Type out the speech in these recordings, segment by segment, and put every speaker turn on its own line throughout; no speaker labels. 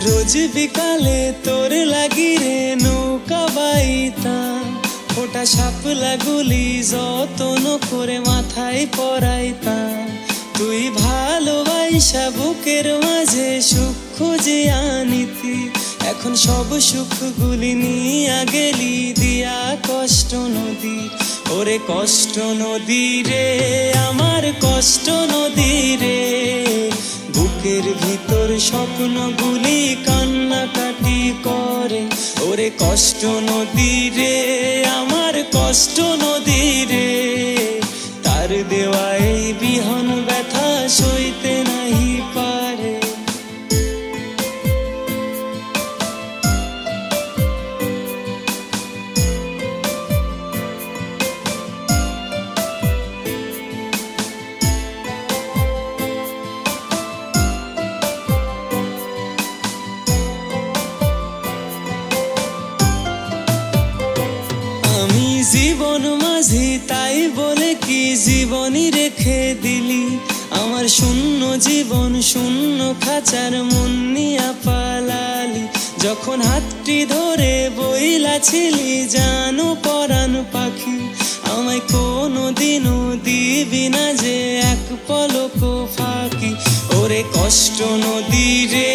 রোজ বিকালে তোর লাগি রে নৌকা বাইতাম, ফোটা শাপলা গুলি যতন করে মাথায় পরাইতাম। তুই ভালোবাসা বুকের মাঝে সুখ খুঁজে আনিতি, এখন সব সুখগুলি নিয়া গেলি দিয়া কষ্ট নদী। ওরে কষ্ট নদী রে, আমার কষ্ট নদী রে, বুকের ভিতর স্বপ্নগুলি কান্নাকাটি করে। ওরে কষ্ট নদী রে, আমার কষ্ট নদী রে, তার দেওয়া এই বিহন ব্যথা সইতে নাহি পারে। জীবন মাঝি তাই বলে কি জীবনই রেখে দিলি, আমার শূন্য জীবন শূন্য খাঁচার মন নিয়া পালালি। যখন হাতটি ধরে বইলাছিলি জানো পরাণ পাখি, আমায় কোনো দিনও দিবি না যে এক পলক ফাঁকি। ওরে কষ্ট নদী রে,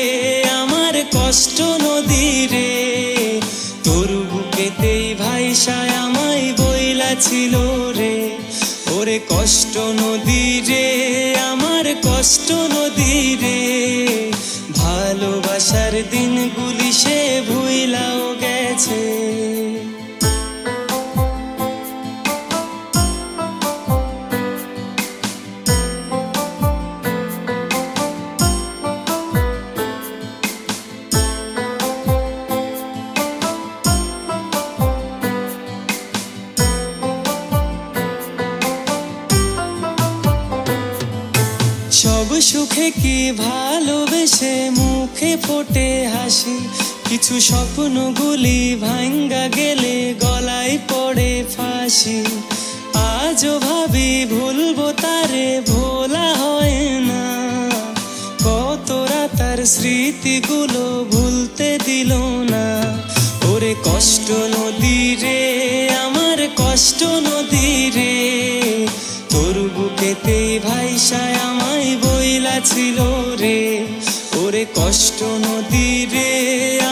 আমার কষ্ট নদী রে, তোর বুকেতেই ভাইসায় আমায় বইলাছিল রে। ওরে কষ্ট নদী রে, আমার কষ্ট নদী রে, ভালোবাসার দিনগুলি সে ভুইলাও গেছে। সব সুখে কি ভালোবেসে মুখে ফোটে হাসি, কিছু স্বপ্নগুলি ভাঙ্গা গেলে গলায় পড়ে ফাঁসি। আজও ভাবি ভুলবো তারে, ভোলা হয় না, কত রাতার স্মৃতিগুলো ভুলতে দিল না। ওরে কষ্ট নদী রে, আমার কষ্ট নদী রে, তোর বুকেতে ভাইসায় আমায় বইলাছিল রে। ওরে কষ্ট নদী রে,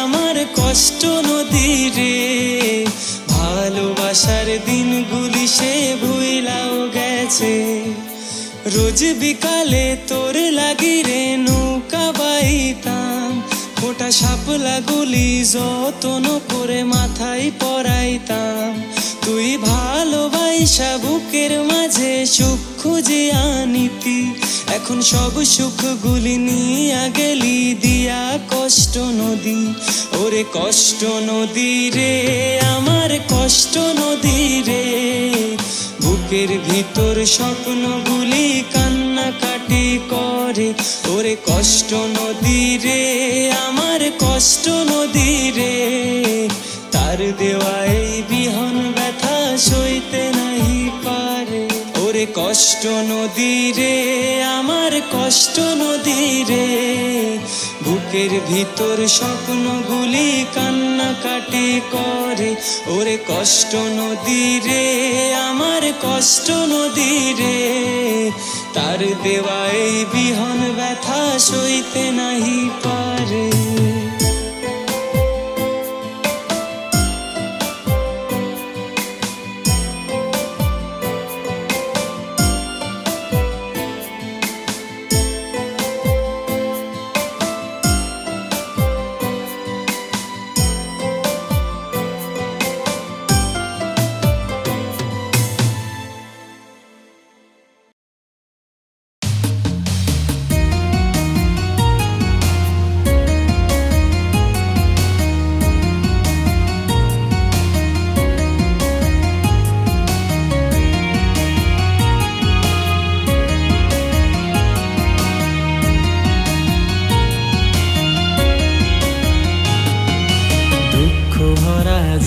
আমার কষ্ট নদী রে, ভালোবাসার দিনগুলি সে ভুইলাও গেছে। রোজ বিকালে তোর লাগি রে নৌকা বাইতাম, ফোটা শাপলা গুলি যতন করে মাথায় পরাইতাম। তুই ভালোবাসা বুকের মাঝে সুখ খুঁজে আনিতি, এখন সব সুখগুলি নিয়া গেলি দিয়া কষ্ট নদী। ওরে কষ্ট নদী রে, আমার কষ্ট নদী রে, বুকের ভিতর স্বপ্নগুলি কান্নাকাটি করে। ওরে কষ্ট নদী রে, আমার কষ্ট নদী রে, তার দেওয়া এই বিহন ব্যথা সইতে নাহি পারে। ওরে কষ্ট নদী রে, আমার কষ্ট নদী রে, বুকের ভিতর স্বপ্নগুলি কান্নাকাটি করে। ওরে কষ্ট নদী রে, আমার কষ্ট নদী রে, তার দেওয়া এই বিহন ব্যথা সইতে নাহি পারে।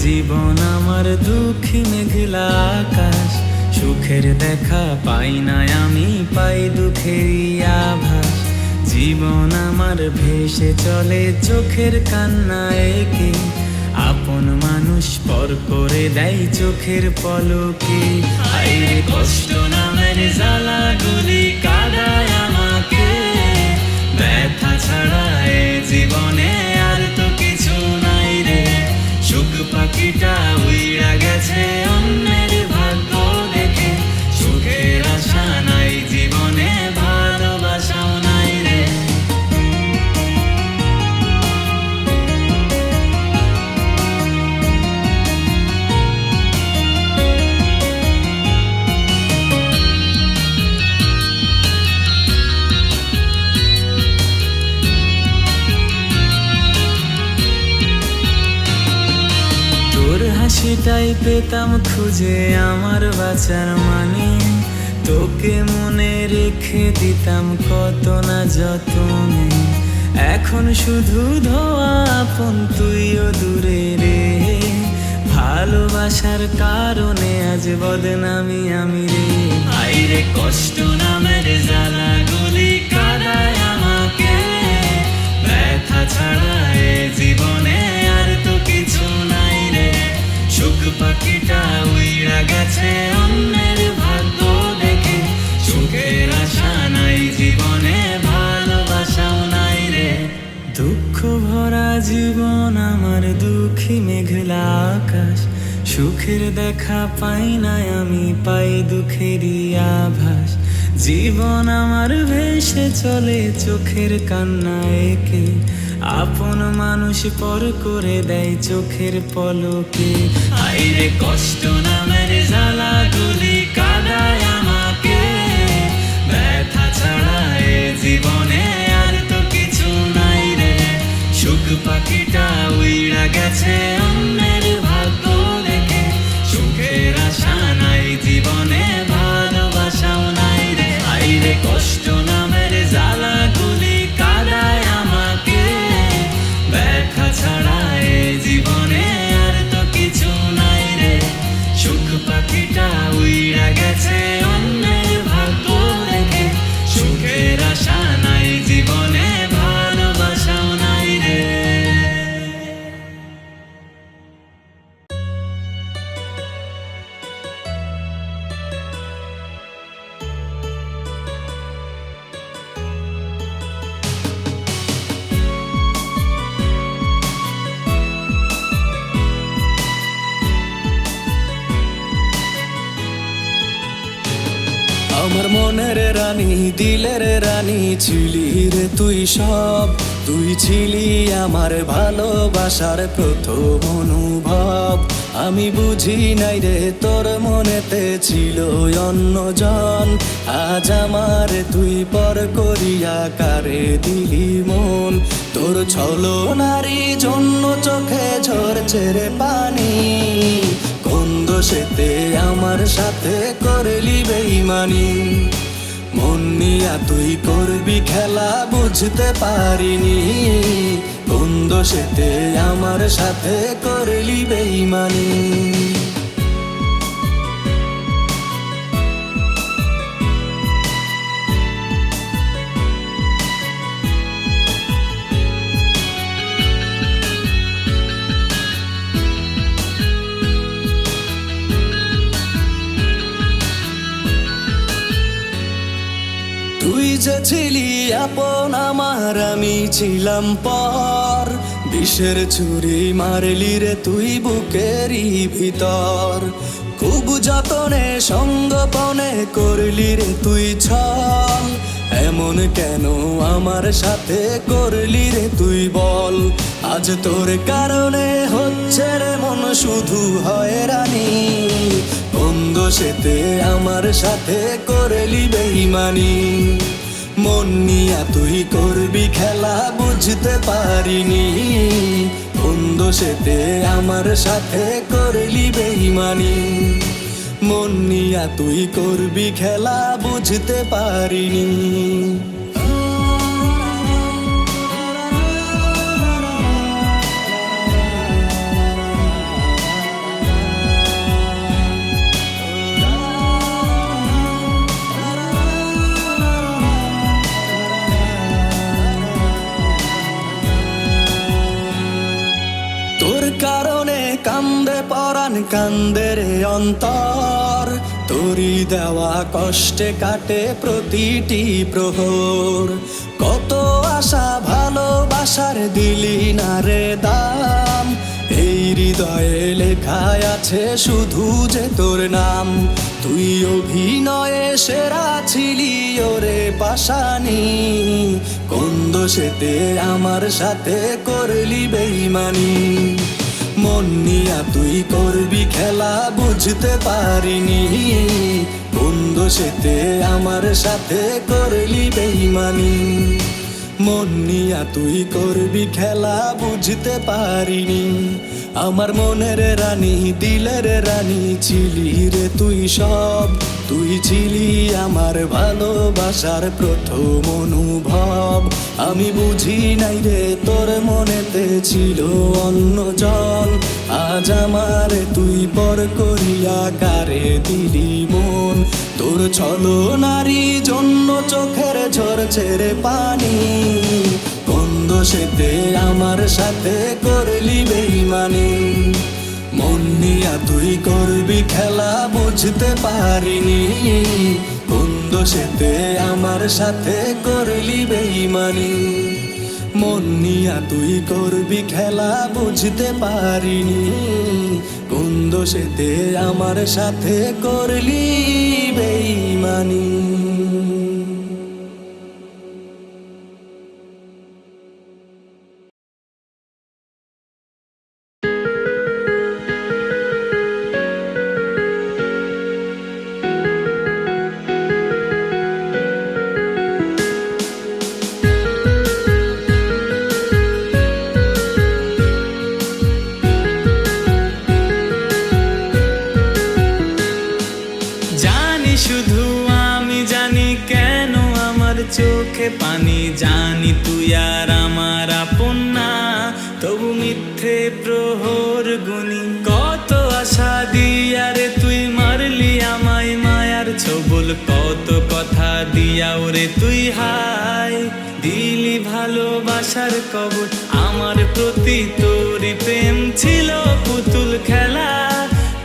জীবন আমার দুঃখী মেঘলা আকাশ, সুখের দেখা পাই না আমি, পাই দুঃখেরই আভাস। জীবন আমার ভেসে চলে চোখের কান্না এঁকে, আপন মানুষ পর করে দেয় চোখের পলকে। আইরে কষ্ট নামের জ্বালাগুলি কাঁদায় আমাকে, ব্যথা ছাড়া এ জীবনে আর তো কিছু নাই রে। সুখ পাখিটা উইড়া গেছে অন্যের ভাগ্য দেখে, সুখের আশা নাই জীবনে, ভালোবাসাও নাই রে। হাসিটাই পেতাম খুঁজে আমার বাঁচার মানে, তোকে মনে রেখে দিতাম কত না যতনে। এখন শুধু ধোয়া আপন, তুইও দূরে রে। ভালোবাসার কারণে আজ বদনামি আমি রে। আইরে কষ্ট নামের জ্বালাগুলি কাঁদায় আমাকে, ব্যথা ছাড়া এ জীবনে আর তো কিছু নাই রে। সুখ পাখিটা উইড়া গেছে অন্যের ভাগ্য দেখে, সুখের আশা নাই জীবনে, ভালোবাসাও নাই রে। দুঃখ ভরা জীবন আমার, দুঃখী মেঘলা আকাশ, সুখের দেখা পাই না আমি, পাই দুঃখেরই আভাস। জীবন আমার ভেসে চলে চোখের কান্না এঁকে, আপন মানুষ পর করে দেয় চোখের পলকে। আইরে কষ্ট নামের জ্বালাগুলি কাঁদায় আমাকে, ব্যথা ছাড়া এ জীবনে আর তো কিছু নাই রে। সুখ পাখিটা উইড়া গেছে অন্যের ভাগ্য দেখে, সুখের আশা নাই জীবনে, ভালোবাসাও নাই রে। আইরে কষ্ট নামের জ্বালাগুলি কাঁদায় আমাকে, ব্যথা ছাড়া এ জীবনে আর তো কিছু নাই রে। সুখ পাখিটা উইড়া গেছে অন্যের ভাগ্য দেখে, সুখের আশা নাই জীবনে, ভালোবাসাও নাই রে।
আমার মনের রানী, দিলের রানী ছিলি রে তুই সব। তুই ছিলি আমার ভালোবাসার প্রথম অনুভব। আমি বুঝি নাই রে তোর মনেতে ছিল অন্যজন, আজ আমার তুই পর করিয়া কারে দিলি মন। তোর ছলনারই জন্য চোখে ঝরছে রে পানি, কোন দোষেতে আমার সাথে করলি বেইমানি। মন নিয়া তুই করবি খেলা বুঝতে পারিনি, কোন দোষেতে আমার সাথে করলি বেইমানি। তুই যে ছিলি আপন আমার, আমি ছিলাম পর। বিষের ছুরি মারলি রে তুই বুকেরই ভিতর, খুব যতনে সঙ্গোপনে করলি রে তুই ছল। এমন কেন আমার সাথে করলি রে তুই বল। আজ তোর কারণে হচ্ছে রে মন শুধু হয়রানি, কোন দোষেতে আমার সাথে করলি বেইমানি। মন নিয়া তুই করবি খেলা বুঝতে পারিনি, কোন দোষেতে আমার সাথে করলি বেইমানি। মন নিয়া তুই করবি খেলা বুঝতে পারিনি। প্রাণ কান্দে রে অন্তর, তোরি দেওয়া কষ্টে কাটে প্রতিটি প্রহর। কত আশা ভালোবাসার দিলি না রে দাম, এই হৃদয়ে লেখায় আছে শুধু যে তোর নাম। তুই অভিনয়ে সেরা ছিলি ওরে পাশানি, কোন দোষেতে আমার সাথে করলি বেইমানি। মন নিয়া তুই করবি খেলা বুঝতে পারিনি, কোন দোষেতে আমার সাথে করলি বেইমানি। মন নিয়া তুই করবি খেলা বুঝতে পারিনি। আমার মনের রানী দিলের রানী ছিলি রে তুই সব, তুই ছিলি আমার ভালোবাসার প্রথম অনুভব। আমি বুঝি নাই রে তোর মনেতে ছিল অন্য জন, আজ আমার তুই পর করিয়া কারে দিলি মন। তোর ছলো নারী জন্য চোখের ঝরছে রে পানি, কোন দোষেতে আমার সাথে করলি বেইমানি। মন নিয়া তুই করবি খেলা বুঝতে পারিনি, কোন দোষেতে আমার সাথে করলি বেইমানি। মন নিয়া তুই করবি খেলা বুঝতে পারিনি, কোন দোষেতে আমার সাথে করলি বেইমানি।
শুধু আমি জানি কেন আমার চোখে পানি, জানি তুই আর আমার আপন না, তবু মিথ্যে প্রহর গুনি। কত আশা দিয়া রে তুই মারলি আমায় মায়ার ছবল, কত কথা দিয়া ওরে তুই হায় দিলি ভালোবাসার কবর। আমার প্রতি তোরই প্রেম ছিল পুতুল খেলা,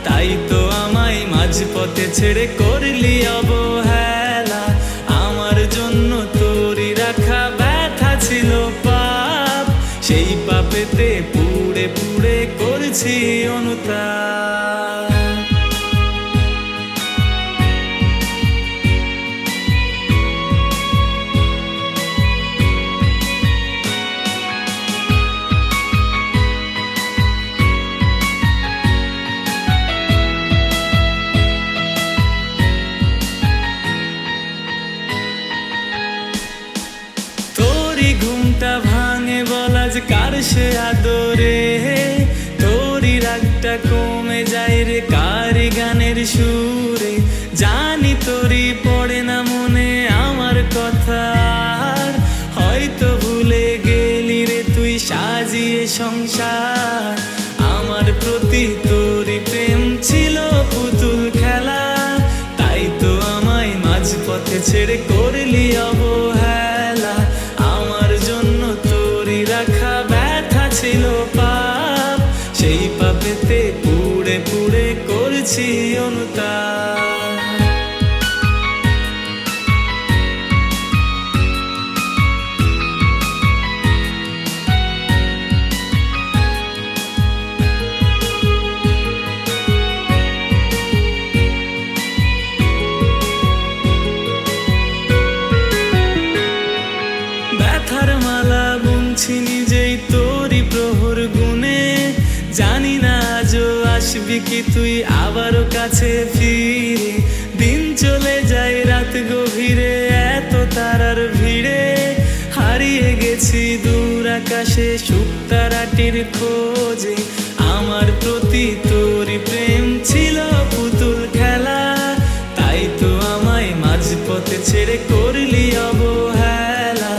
তাই তো আমায় মাঝপথে ছেড়ে করলি অবহেলা। আমার জন্য তোরই রাখা ব্যথা ছিল পাপ, সেই পাপেতে পুড়ে পুড়ে করছি অনুতাপ। ঘুমটা ভাঙে বলা যে কার সে আদরে, তোরই রাগটা কমে যায় রে কারি গানের সুরে। জানি তোরই পড়ে না মনে আমার কথা, হয়তো ভুলে গেলি রে তুই সাজিয়ে সংসার। আমার প্রতি তোরই প্রেম ছিল পুতুল খেলা, তাই তো আমায় মাঝপথে ছেড়ে করলি অবহেলা। আমার জন্য তোরই রাখা ব্যথা ছিল পাপ, সেই পাপেতে পুড়ে পুড়ে করছি অনুতাপ। ব্যথার মালা বুনছি নিজেই তোরই প্রহর গুনে, জানি না আজও আসবি কি তুই আবারও কাছে ফিরে। দিন চলে যায় রাত গভীরে এত তারার ভিড়ে, হারিয়ে গেছি দূর আকাশে শুকতারাটির খোঁজে। আমার প্রতি তোরই প্রেম ছিল পুতুল খেলা, তাই তো আমায় মাঝপথে ছেড়ে করলি অবহেলা।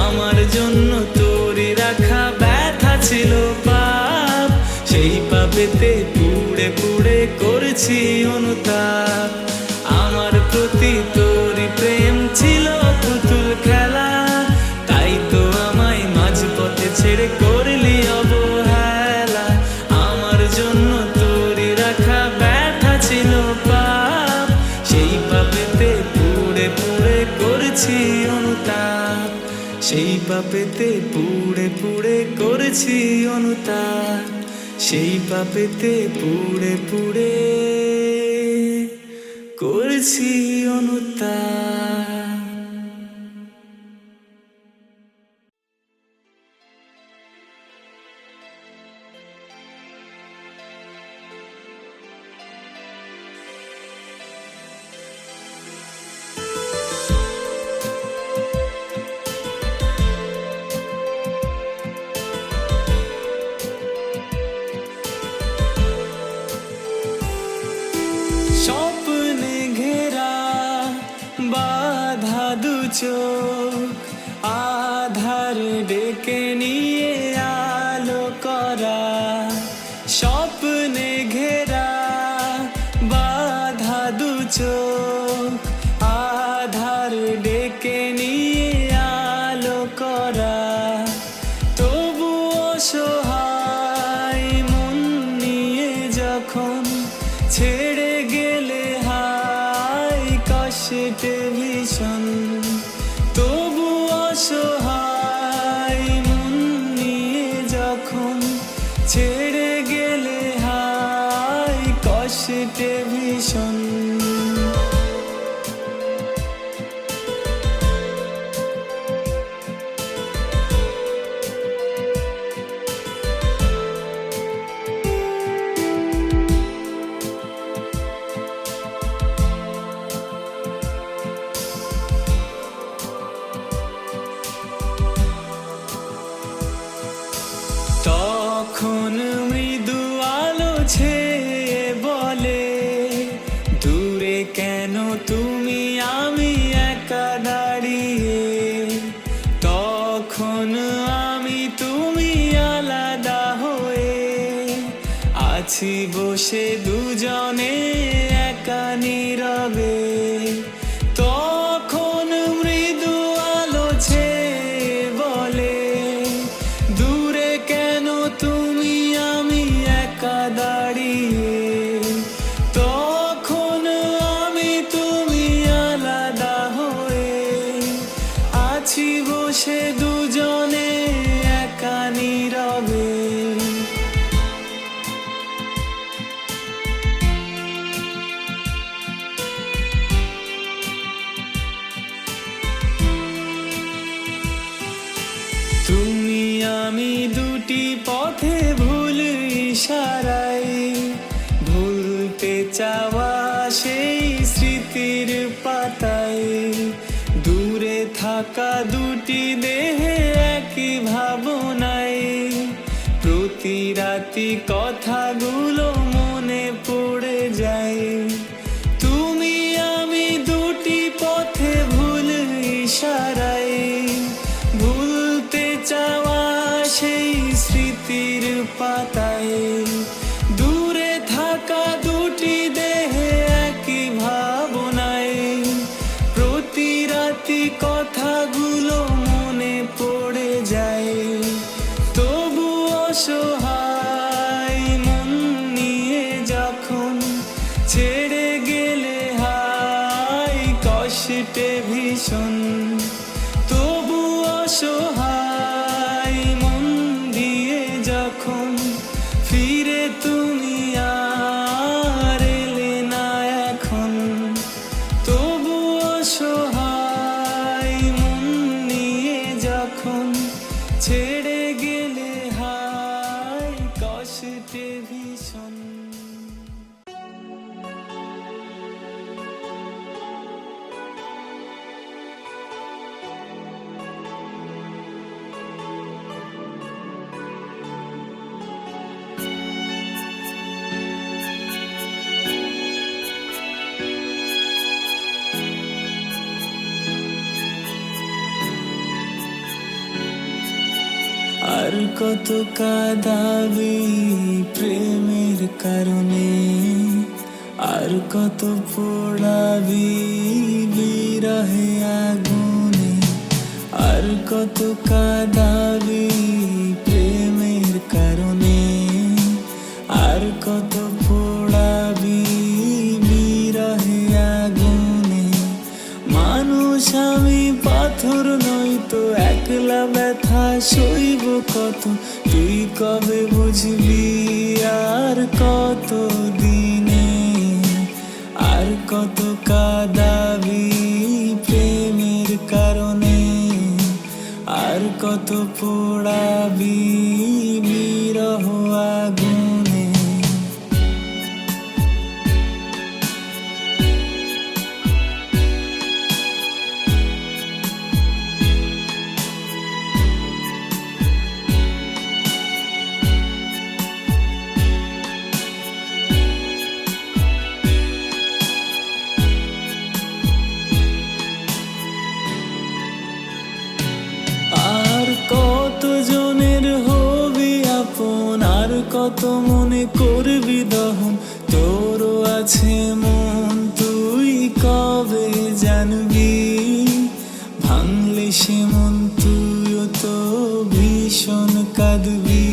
আমার জন্য তোরই রাখা ব্যথা ছিল পাপ, সেই পাপেতে পুড়ে পুড়ে করছি অনুতাপ। আমার প্রতি তোরই প্রেম ছিল পুতুল খেলা, তাই তো আমায় মাঝপথে ছেড়ে করলি অবহেলা। আমার জন্য তোরই রাখা করেছি অনুতাপ, সেই পাপেতে পুড়ে পুড়ে করেছি অনুতাপ, সেই পাপেতে পুড়ে পুড়ে করেছি অনুতাপ। স্বপ্নে ঘেরা বাধা দু চোখ, আধার ডেকে নিয়ে আলো করা। স্বপ্নে ঘেরা বাধা দু চোখ, আধার ডেকে নিয়ে আলো করা। তবু অসহায় মন নিয়ে যখন ছেড়ে গেলে হায় কষ্টে ভীষণ, তবু অসহায় মন নিয়ে যখন ছেড়ে গেলে হায় কষ্টে ভীষণ। তখন মৃদু আলো ছেয়ে বলে, দূরে কেন তুমি আমি একা দাঁড়িয়ে। তখন আমি তুমি আলাদা হয়ে আছি বসে দুজনে একা নীরবে। তখন মৃদু আলো ছেয়ে বলে, দূরে কেন তুমি আমি একা দাঁড়িয়ে। তখন আমি তুমি আলাদা হয়ে আছি বসে দুজনে একা নীরবে। তুমি আমি দুটি পথে ভুল ইশারায়, ভুলতে চাওয়া সেই স্মৃতির পাতায়। দূরে থাকা দুটি দেহে একই ভাবনায়, প্রতি রাতি কথাগুলো মনে পড়ে যায়। তুমি আমি দুটি পথে ভুল ইশারায়, ভুলতে চাওয়া সেই স্মৃতির পাতায়। দূরে থাকা দুটি দেহে একই ভাবনায়, প্রতি রাতি কথাগুলো মনে পড়ে যায়। তবু অসহায় মন নিয়ে যখন ছেড়ে গেলে হায় কষ্টে ভীষণ, তবু অসহায় মন দিয়ে যখন ফিরে তুমি আর এলে না এখন। তবু অসহায় মন নিয়ে যখন ছেড়ে গেলে হায় কষ্টে ভীষণ। আর কত কাঁদাবি প্রেমের কারণে, আর কত পোড়াবি বিরহে আগুনে। আর কত কাঁদাবি প্রেমের কারণে, আর কত পোড়াবি বিরহে আগুনে। মানুষ মানুষ আমি পাথর নই তো, একলা ব্যথা সইব কত, তুই কবে বুঝবি আর কত দিনে, আর কত কাঁদাবি প্রেমের কারণে, আর কত পোড়াবি বিরহ আগুনে। আর কত জনের হবি আপন, আর কত মনে করবি দহন, তোরও আছে মন তুই কবে জানবি, ভাঙলে সে মন তুইও তো ভীষণ কাঁদবি,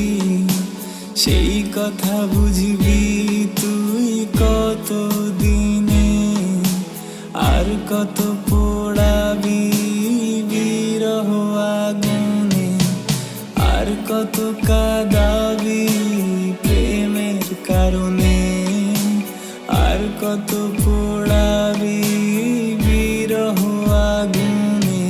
সেই কথা বুঝবি তুই কত দিনে, আর কত পোড়াবি বিরহ আগুনে, আর কত কাঁদাবি প্রেমের কারণে, আর কত পোড়াবি বিরহ আগুনে।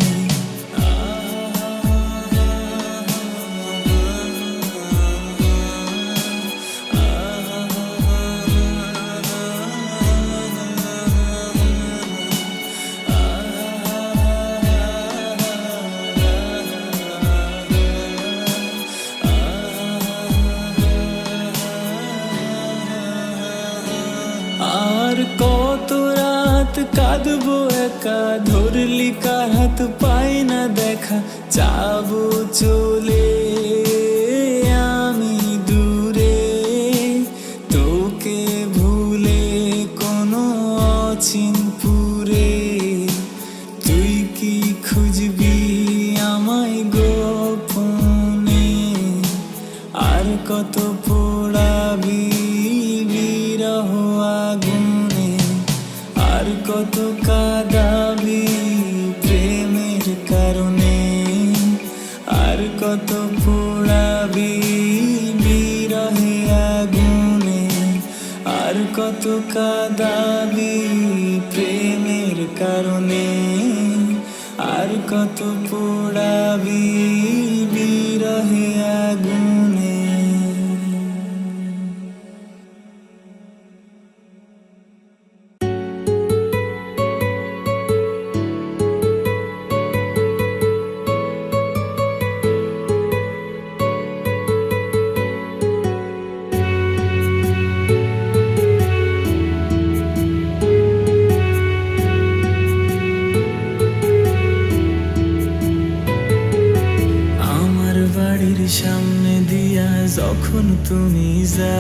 আর কত রাত কাঁদবো একা, ধরলি কার হাত পাই না দেখা, যাবো চলে আমি দূরে, তোকে ভুলে কোনো অচিনপুরে, তুই কি খুঁজবি আমায় গোপনে, আর কত পোড়াবি বিরহ আগুনে, আর কত কাঁদাবি প্রেমের কারণে, আর কত পোড়াবি বিরহে আগুনে, আর কত কাঁদাবি প্রেমের কারণে, আর কত পোড়াবি বিরহে আগুনে। বাড়ির সামনে দিয়া যখন তুমি যা,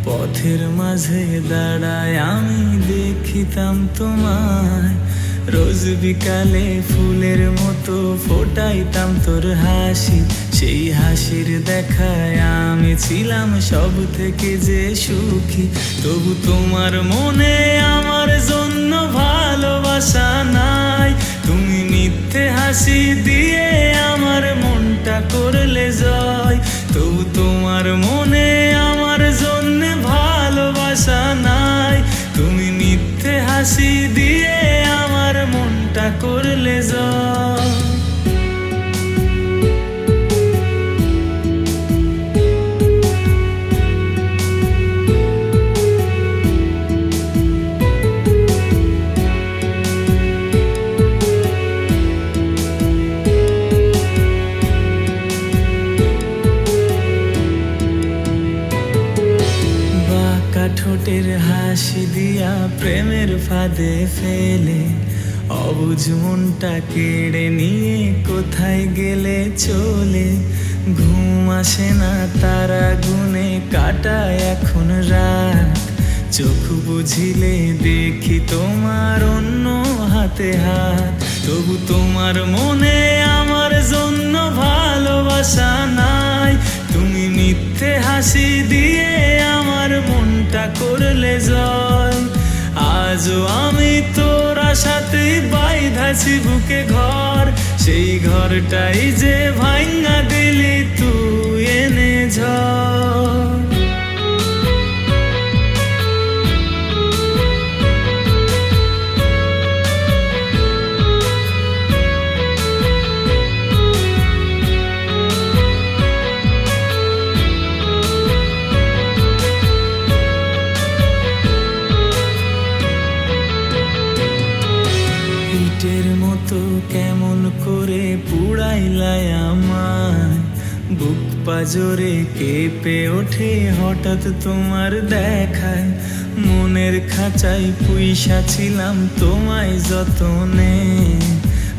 পথের মাঝে দাঁড়ায় আমি দেখিতাম তোমায়, রোজ বিকালে ফুলের মতো ফোটাইতাম তোর হাসি, সেই হাসির দেখায় আমি ছিলাম সব থেকে যে সুখী, তবু তোমার মনে আমার জন্য ভালোবাসা নাই, তুমি মিথ্যে হাসি দিয়ে আমার মনটা করলে জয়, তবু তোমার মনে আমার জন্য ভালোবাসা নাই, তুমি মিথ্যে হাসি দিয়ে আমার মনটা করলে জয়। ঠোঁটের হাসি দিয়া প্রেমের ফাঁদে ফেলে, অবুঝ মনটা কেড়ে নিয়ে কোথায় গেলে চলে, ঘুম আসে না তারা গুনে কাটায় এখন রাত, চোখ বুঝিলে দেখি তোমার অন্য হাতে হাত, তবু তোমার মনে আমার জন্য ভালোবাসা নাই, তুমি মিথ্যে হাসি দিয়ে আমার মনটা করলে জয়। আজও আমি তোর আশাতেই বাইধা বাইধাছি বুকে ঘর, সেই ঘরটাই যে ভাঙা দিলি তুই এনে ঝড়। ইটের মতো কেমন করে পুড়াইলাই আমায়, বুক পাজরে কেঁপে ওঠে হঠাৎ তোমার দেখায়। মনের খাঁচায় পুইসা ছিলাম তোমায় যতনে,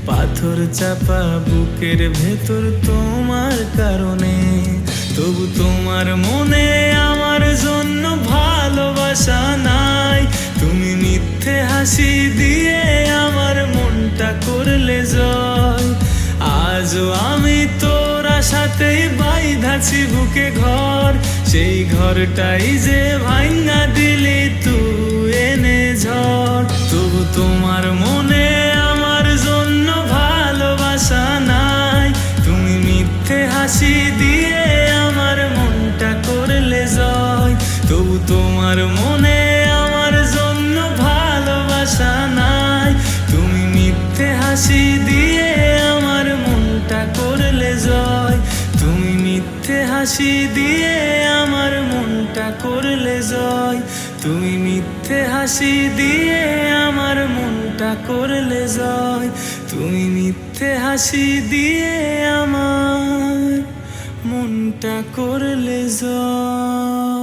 পাথর চাপা বুকের ভেতর তোমার কারণে। তবু তোমার মনে আমার জন্য ভালোবাসা নাই, তুমি মিথ্যে হাসি দিয়ে আমার মনটা করলে জয়। আজও আমি তোর আশাতেই বাইধাছি বুকে ঘর, সেই ঘরটাই যে ভাঙা দিলি তুই এনে ঝড়। তবু তোমার মনে আমার জন্য ভালোবাসা নাই, তুমি মিথ্যে হাসি দিয়ে আমার মনটা করলে জয়। তবু তোমার মনে আমার জন্য ভালোবাসা নাই, তুমি মিথ্যে হাসি দিয়ে আমার মনটা করলে জয়। তুমি মিথ্যে হাসি দিয়ে আমার মনটা করলে জয়। তুমি মিথ্যে হাসি দিয়ে আমার মনটা করলে জয়। তুমি মিথ্যে হাসি দিয়ে আমার মনটা করলে জয়।